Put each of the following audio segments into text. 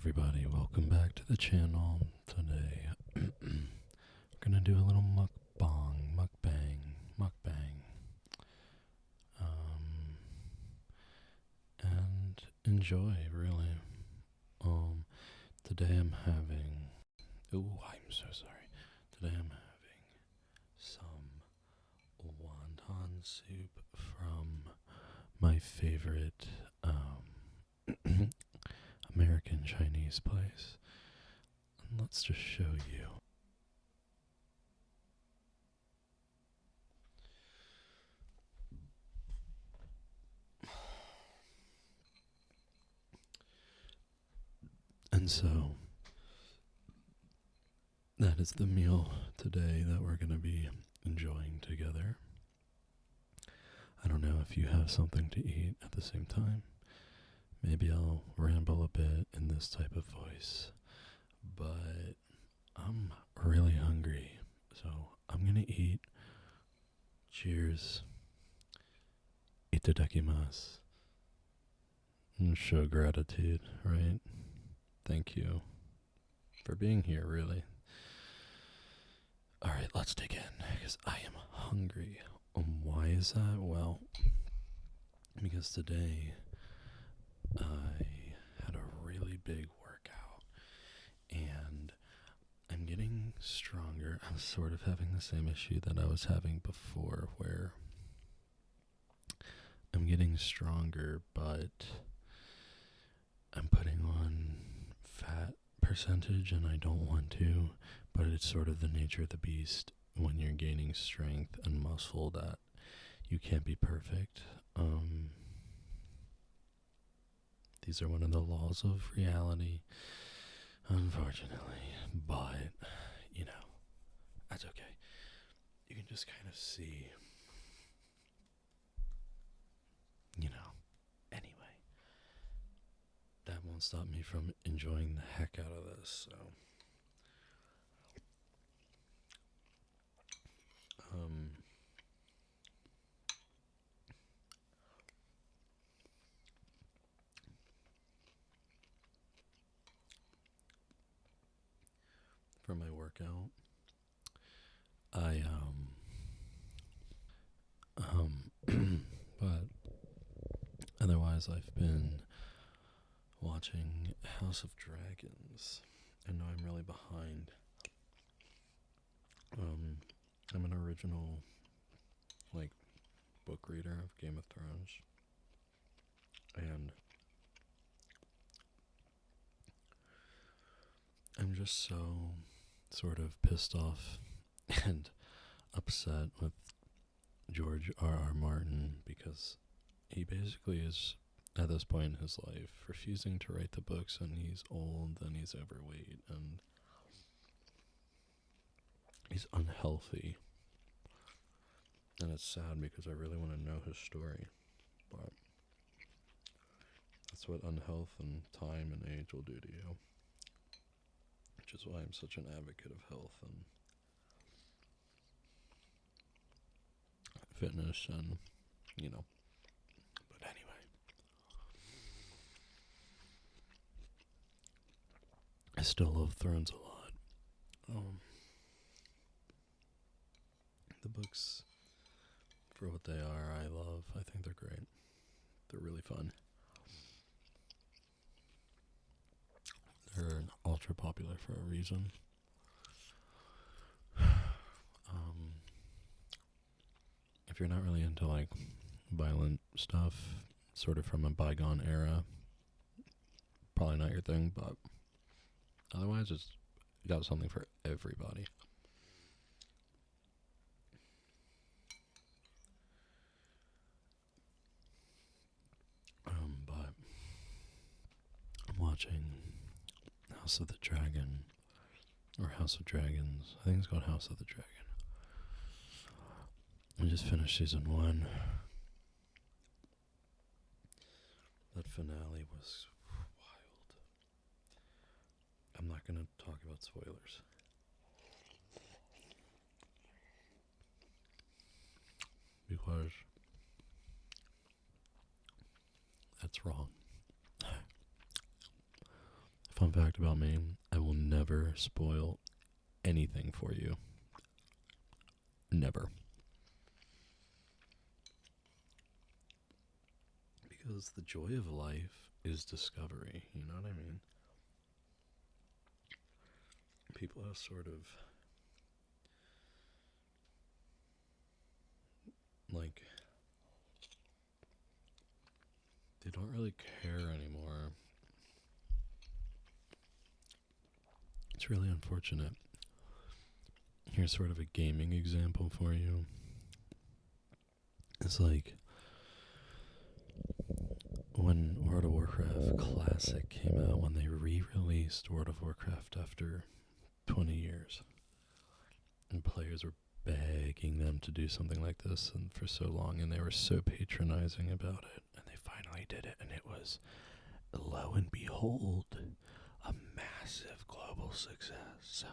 everybody, welcome back to the channel. Today, we're gonna do a little mukbang, and enjoy, really. Today I'm having, I'm so sorry. Today I'm having some wonton soup from my favorite, American Chinese place. And let's just show you. And so, that is the meal today that we're going to be enjoying together. I don't know if you have something to eat at the same time. Maybe I'll ramble a bit in this type of voice, but I'm really hungry, so I'm going to eat. Cheers. Itadakimasu. And show gratitude, right? Thank you for being here, really. Alright, let's dig in, because I am hungry. Why is that? Well, because today I had a really big workout, and I'm getting stronger. I'm sort of having the same issue that I was having before, where I'm getting stronger, but I'm putting on fat percentage, and I don't want to, but it's sort of the nature of the beast when you're gaining strength and muscle that you can't be perfect. These are one of the laws of reality, unfortunately, but, that's okay. You can just kind of see, anyway. That won't stop me from enjoying the heck out of this, so. For my workout, I, but otherwise I've been watching House of Dragons. I know I'm really behind. I'm an original, book reader of Game of Thrones, and I'm just so sort of pissed off and upset with George R.R. Martin, because he basically is, at this point in his life, refusing to write the books, and he's old and he's overweight and he's unhealthy. And it's sad because I really want to know his story, but that's what unhealth and time and age will do to you, which is why I'm such an advocate of health and fitness and, but anyway. I still love Thrones a lot. The books, for what they are, I love. I think they're great. They're really fun. They're ultra popular for a reason. If you're not really into violent stuff, sort of from a bygone era, probably not your thing, but otherwise it's got something for everybody. But I'm watching House of the Dragon, or House of Dragons. I think it's called House of the Dragon. I just finished season 1. That finale was wild. I'm not going to talk about spoilers. Because that's wrong. Fun fact about me, I will never spoil anything for you. Never. Because the joy of life is discovery, you know what I mean? People have sort of like, they don't really care anymore. It's really unfortunate. Here's sort of a gaming example for you. It's like when World of Warcraft Classic came out, when they re-released World of Warcraft after 20 years, and players were begging them to do something like this and for so long, and they were so patronizing about it, and they finally did it, and it was, lo and behold, a massive global success. So,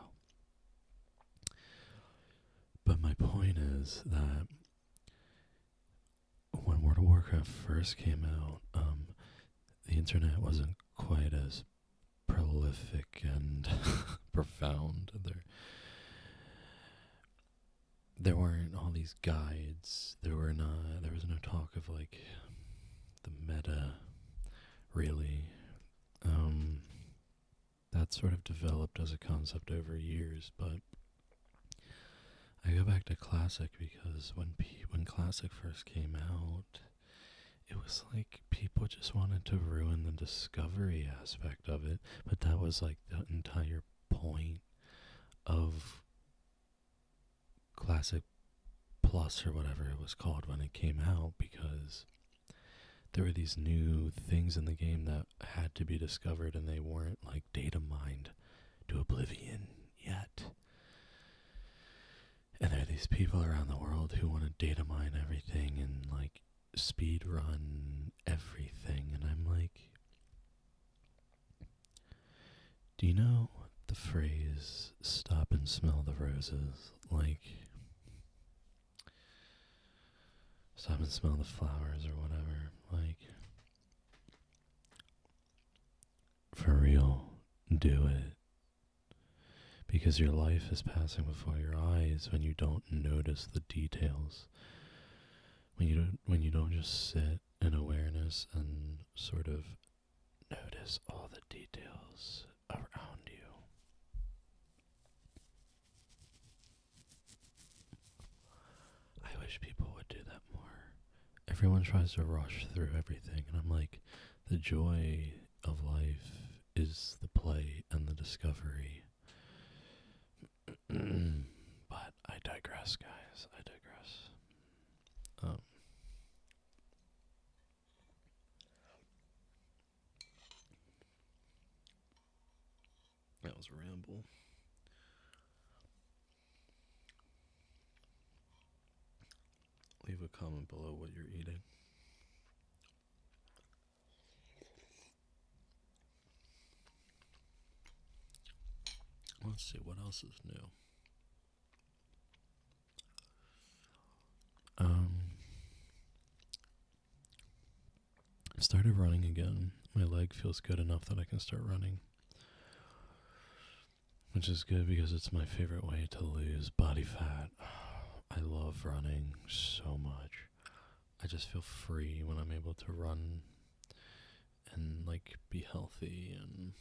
but my point is that when World of Warcraft first came out, the internet wasn't quite as prolific and profound. There weren't all these guides. There was no talk of like the meta, really. That sort of developed as a concept over years, but I go back to Classic because when Classic first came out, it was like people just wanted to ruin the discovery aspect of it, but that was like the entire point of Classic Plus or whatever it was called when it came out, because there were these new things in the game that had to be discovered, and they weren't like data mined to oblivion yet. And there are these people around the world who want to data mine everything and like speed run everything, and I'm like, do you know the phrase stop and smell the roses? Like, stop and smell the flowers or whatever. Like, for real, do it. Because your life is passing before your eyes when you don't notice the details. When you don't just sit in awareness and sort of notice all the details around you. I wish people would do that more. Everyone tries to rush through everything, and I'm like, the joy of life is the play and the discovery. But I digress, guys. I digress. That was a ramble. Leave a comment below what you're eating. Let's see what else is new. I started running again. My leg feels good enough that I can start running, which is good because it's my favorite way to lose body fat. I love running so much. I just feel free when I'm able to run and like be healthy, and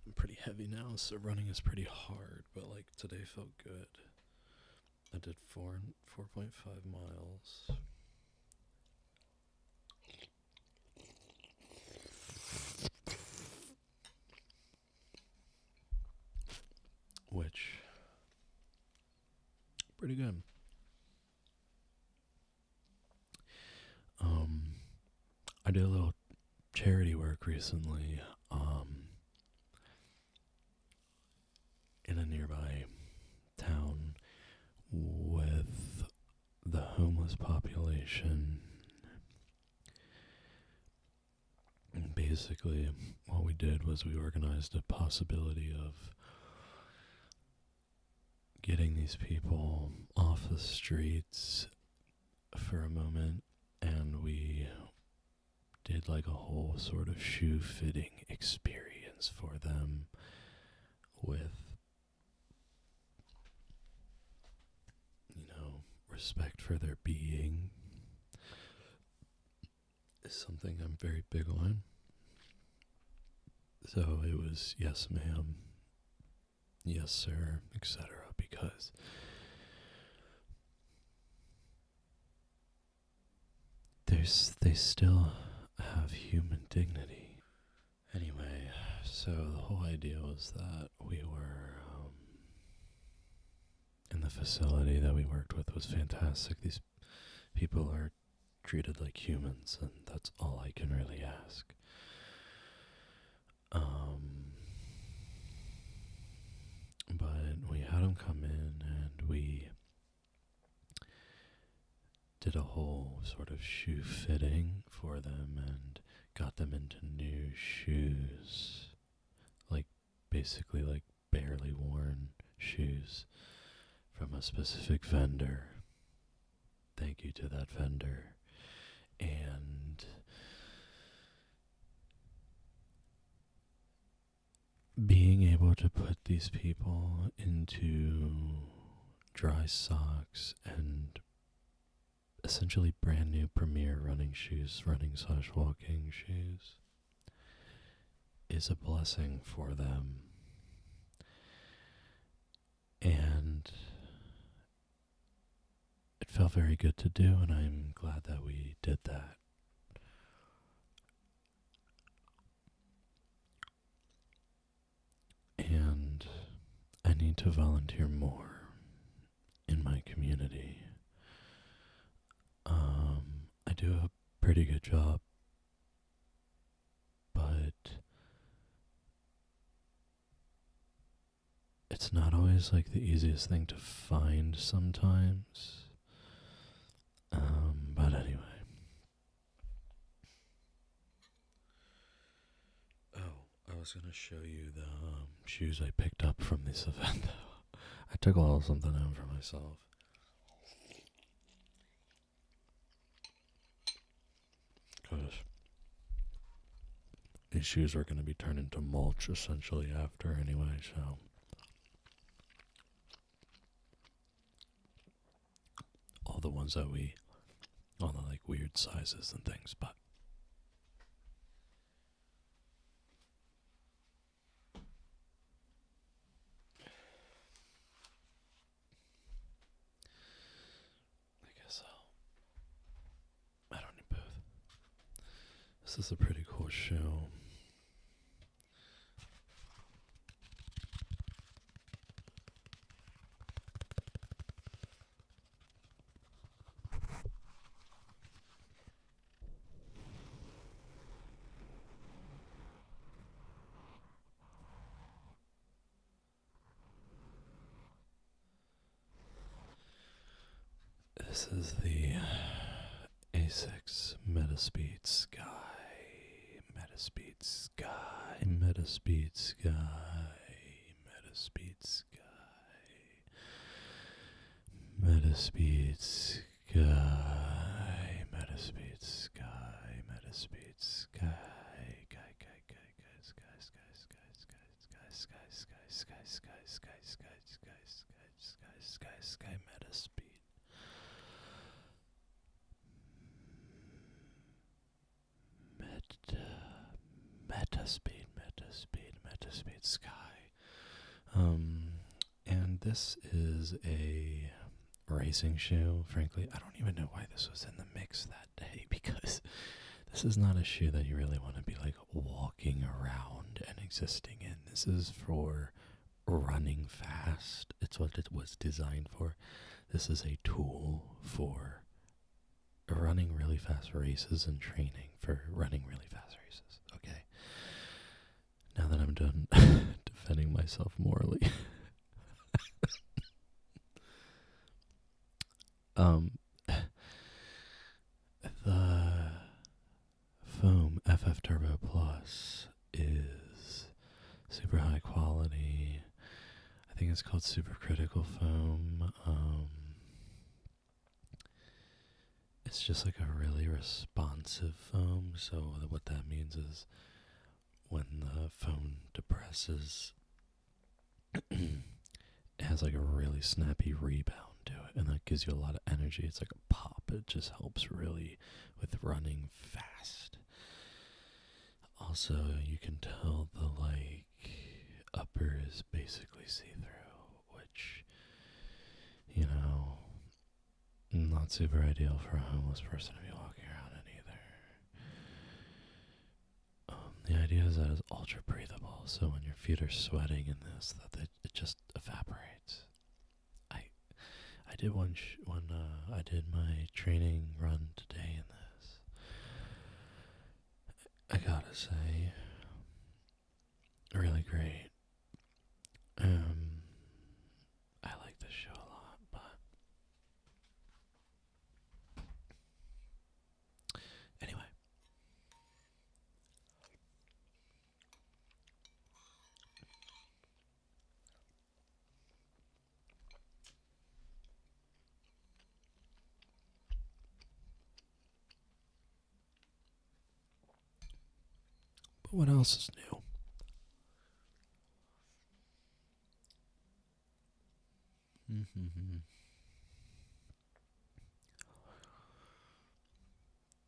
I'm pretty heavy now, so running is pretty hard, but like today felt good. I did 4.5 miles. Which, pretty good. I did a little charity work recently, in a nearby town with the homeless population. And basically, what we did was we organized a possibility of getting these people off the streets for a moment, and we did like a whole sort of shoe fitting experience for them with, respect for their being is something I'm very big on. So it was yes ma'am, yes sir, etc. because they still have human dignity. Anyway, so the whole idea was that we were in the facility that we worked with was fantastic. These people are treated like humans, and that's all I can really ask. But we had them come in, and we did a whole sort of shoe fitting for them and got them into new shoes, like basically like barely worn shoes from a specific vendor. Thank you to that vendor. And being able to put these people into dry socks and essentially brand new premier running shoes, running/walking shoes, is a blessing for them. And it felt very good to do, and I'm glad that we did that. And I need to volunteer more in my community. I do a pretty good job, but it's not always like the easiest thing to find sometimes. But anyway. Oh, I was going to show you the shoes I picked up from this event. I took a little something out for myself. Because these shoes are going to be turned into mulch essentially after anyway, so. All the ones that all the like weird sizes and things, but. I don't need both. This is a pretty cool show. This is the ASICS Metaspeed Sky. Metaspeed Sky. Metaspeed Sky. Metaspeed Sky. Metaspeed Sky. Metaspeed Sky. Metaspeed Sky. Sky Metaspeed. Metaspeed Sky. And this is a racing shoe. Frankly, I don't even know why this was in the mix that day, because this is not a shoe that you really want to be like walking around and existing in. This is for running fast. It's what it was designed for. This is a tool for running really fast races and training for running really fast races. Okay. Now that I'm done defending myself morally. The foam FF Turbo Plus is super high quality. I think it's called supercritical foam. it's just like a really responsive foam. So what that means is when the foam depresses, it has like a really snappy rebound to it, and that gives you a lot of energy. It's like a pop. It just helps really with running fast. Also, you can tell the like upper is basically see-through, which, you know, not super ideal for a homeless person to be walking around in either. The idea is that it's ultra breathable, so when your feet are sweating in this, that it just evaporates. I did I did my training run today in this. I gotta say, really great. I like this show a lot, but anyway. But what else is new?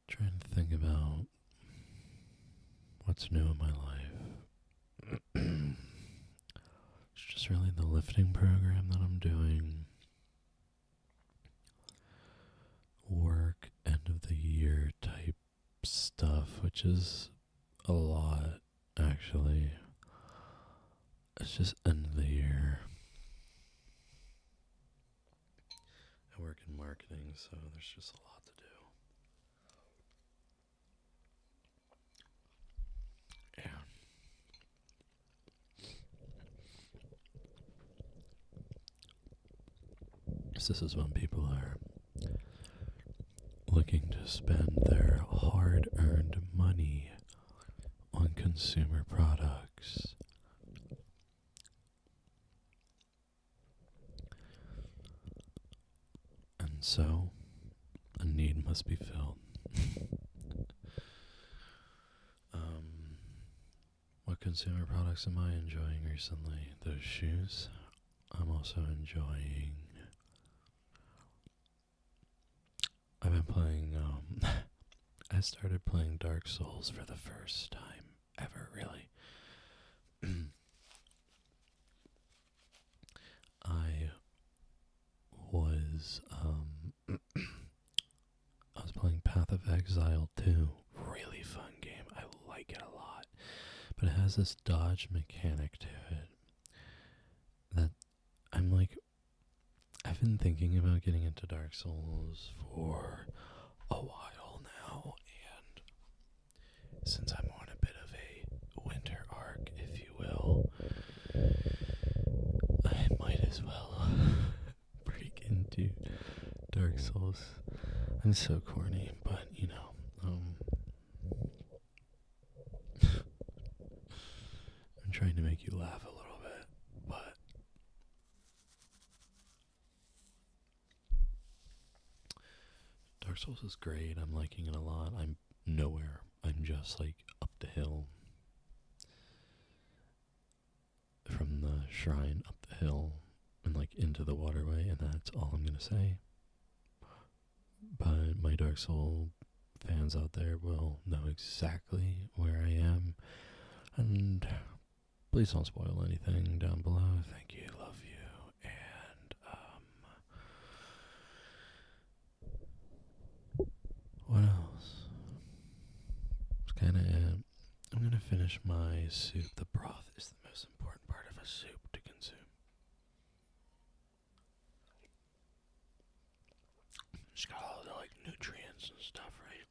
Trying to think about what's new in my life. It's just really the lifting program that I'm doing. Work, end of the year type stuff, which is a lot, actually. It's just end of the year. I work in marketing, so there's just a lot to do. Yeah. So this is when people are looking to spend their hard-earned money on consumer products. And so, a need must be filled. What consumer products am I enjoying recently? Those shoes. I'm also enjoying... I've been playing, I started playing Dark Souls for the first time ever, really. I was playing Path of Exile 2. Really fun game. I like it a lot. But it has this dodge mechanic to it that I'm like, I've been thinking about getting into Dark Souls for a while now, and since I'm on a bit of a winter arc, if you will, I might as well break into Dark Souls. I'm so corny, but you know, I'm trying to make you laugh a little bit, but Dark Souls is great. I'm liking it a lot. I'm nowhere. I'm just like up the hill from the shrine, up the hill and like into the waterway, and that's all I'm gonna say. But my Dark Soul fans out there will know exactly where I am, and please don't spoil anything down below. Thank you, love you, and what else? It's kind of it. I'm gonna finish my soup. The broth is the most important part of a soup to consume. It's got all the like nutrients and stuff, right?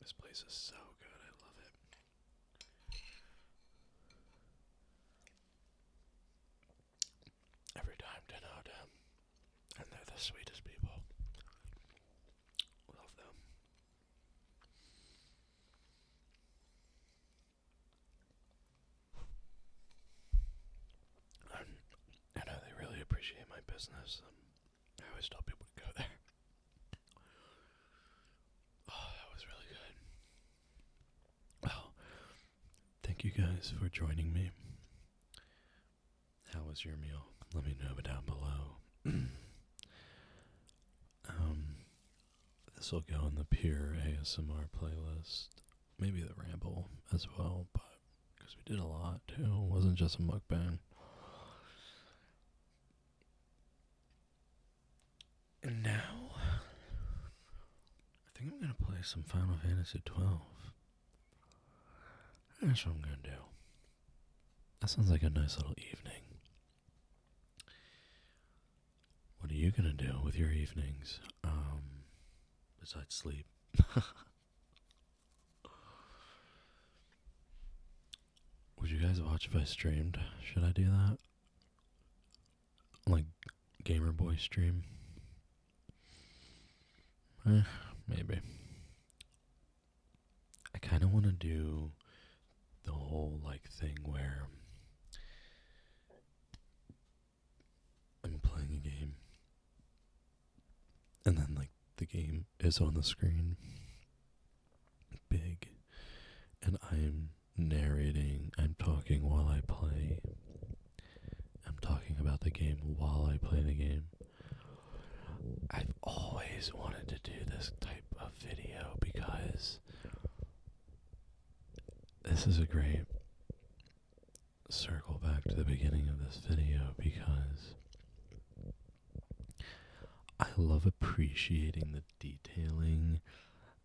This place is so good. I love it. Every time 10 out of 10. And they're the sweetest people. Love them. I know they really appreciate my business. I always tell people to go there. Oh, that was really good. Well, thank you guys for joining me. How was your meal? Let me know down below. This will go in the pure ASMR playlist. Maybe the ramble as well, but because we did a lot too. It wasn't just a mukbang. And now, I think I'm going to play some Final Fantasy 12. That's what I'm going to do. That sounds like a nice little evening. What are you going to do with your evenings? Besides sleep. Would you guys watch if I streamed? Should I do that? Like Gamer Boy stream? Maybe. I kind of want to do the whole like thing where I'm playing a game and then like the game is on the screen big and I'm narrating, I'm talking while I play. I'm talking about the game while I play the game. I've always wanted to do this type of video because this is a great circle back to the beginning of this video because I love appreciating the detailing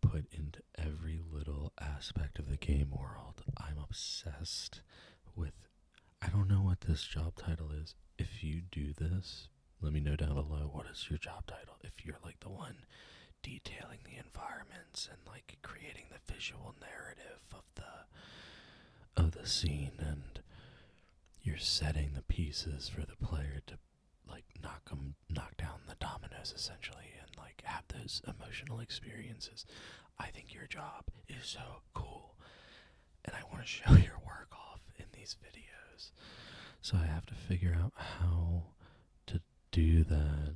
put into every little aspect of the game world. I'm obsessed with, I don't know what this job title is. If you do this, let me know down below what is your job title. If you're like the one detailing the environments and like creating the visual narrative of the scene, and you're setting the pieces for the player to like knock down the dominoes essentially and like have those emotional experiences. I think your job is so cool and I want to show your work off in these videos. So I have to figure out how to do that.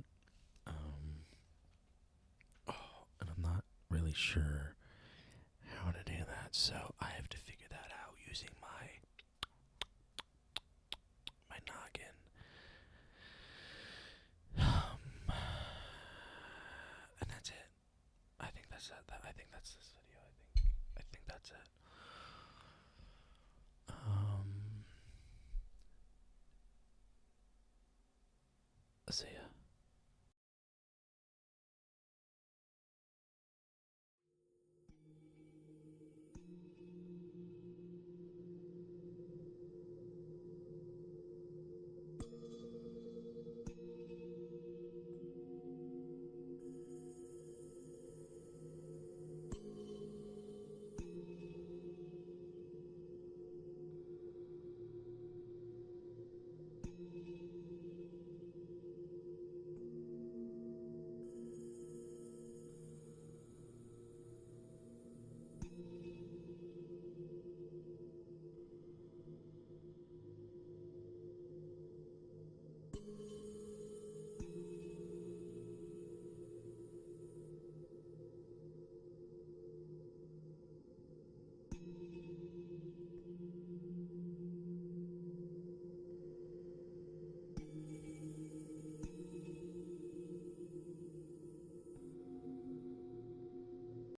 And I'm not really sure how to do that. So I have to figure that out using my noggin. And that's it. I think that's it. I think that's this video. I think that's it. See ya.